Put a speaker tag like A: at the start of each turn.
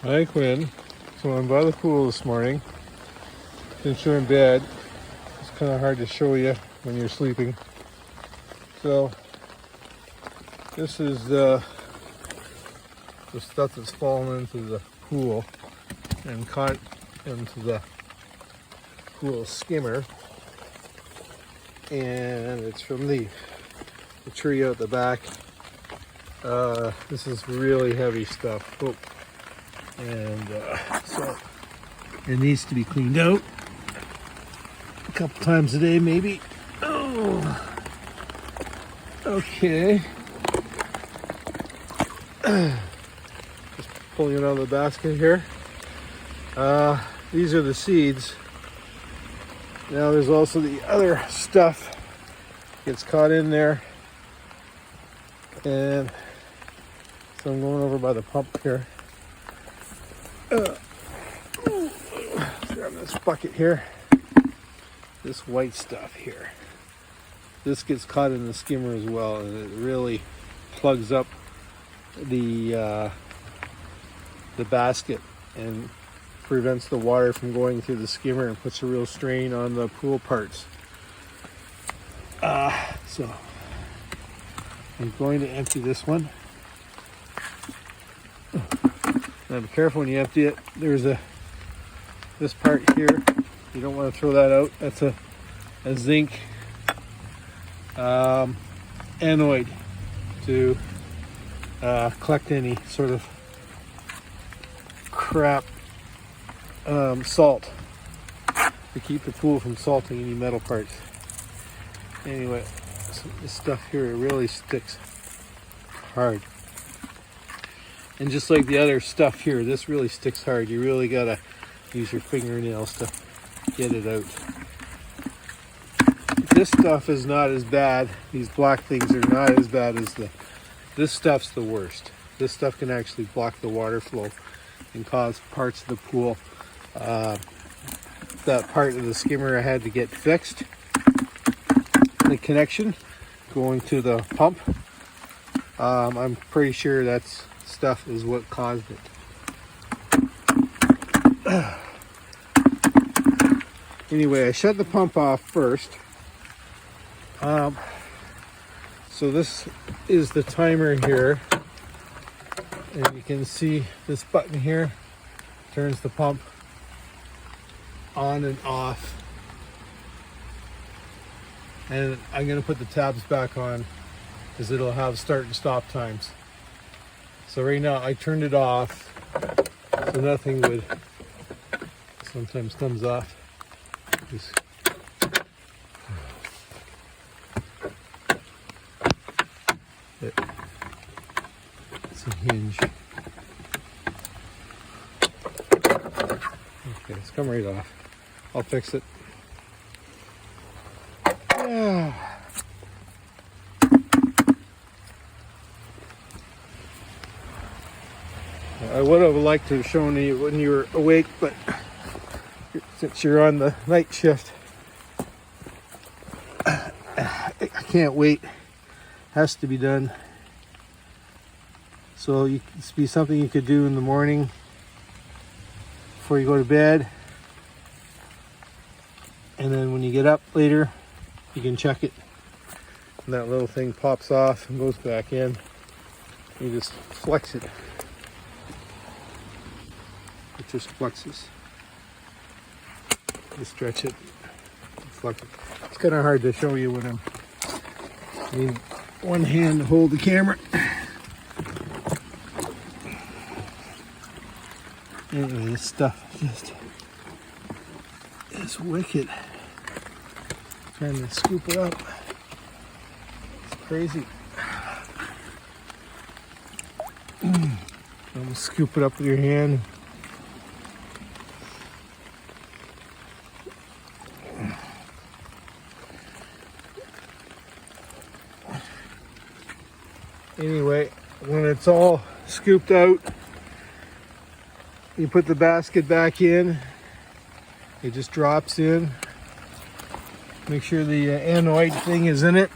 A: Hi Quinn. So I'm by the pool this morning. Since you're in bed, it's kind of hard to show you when you're sleeping. So this is the stuff that's fallen into the pool and caught into the pool skimmer. And it's from the tree out the back. This is really heavy stuff. Oh. And so it needs to be cleaned out a couple times a day, maybe. Oh, okay. Just pulling it out of the basket here. These are the seeds. Now there's also the other stuff gets caught in there, and so I'm going over by the pump here. Grab this bucket here. This white stuff here. This gets caught in the skimmer as well, and it really plugs up the basket and prevents the water from going through the skimmer and puts a real strain on the pool parts. So I'm going to empty this one. Now be careful when you empty it. There's this part here. You don't want to throw that out. That's a zinc anoid to collect any sort of crap salt, to keep the pool from salting any metal parts. Anyway, so this stuff here, it really sticks hard. And just like the other stuff here, this really sticks hard. You really gotta use your fingernails to get it out. This stuff is not as bad. These black things are not as bad as this stuff's the worst. This stuff can actually block the water flow and cause parts of the pool. That part of the skimmer I had to get fixed. The connection going to the pump. I'm pretty sure that's stuff is what caused it. Anyway, I shut the pump off first. So this is the timer here, and you can see this button here turns the pump on and off. And I'm going to put the tabs back on because it'll have start and stop times. So right now I turned it off so nothing would, sometimes comes off. Just it's a hinge. Okay, it's come right off. I'll fix it. Yeah. I would have liked to have shown you when you were awake, but since you're on the night shift, I can't wait. Has to be done. So it's be something you could do in the morning before you go to bed, and then when you get up later, you can check it. And that little thing pops off and goes back in. You just flex it. It just flexes. You stretch it, flex it. It's kind of hard to show you when I need one hand to hold the camera. Anyway, this stuff just is wicked. Trying to scoop it up. It's crazy. Almost scoop it up with your hand. Anyway, when it's all scooped out, you put the basket back in. It just drops in. Make sure the anoid thing is in it.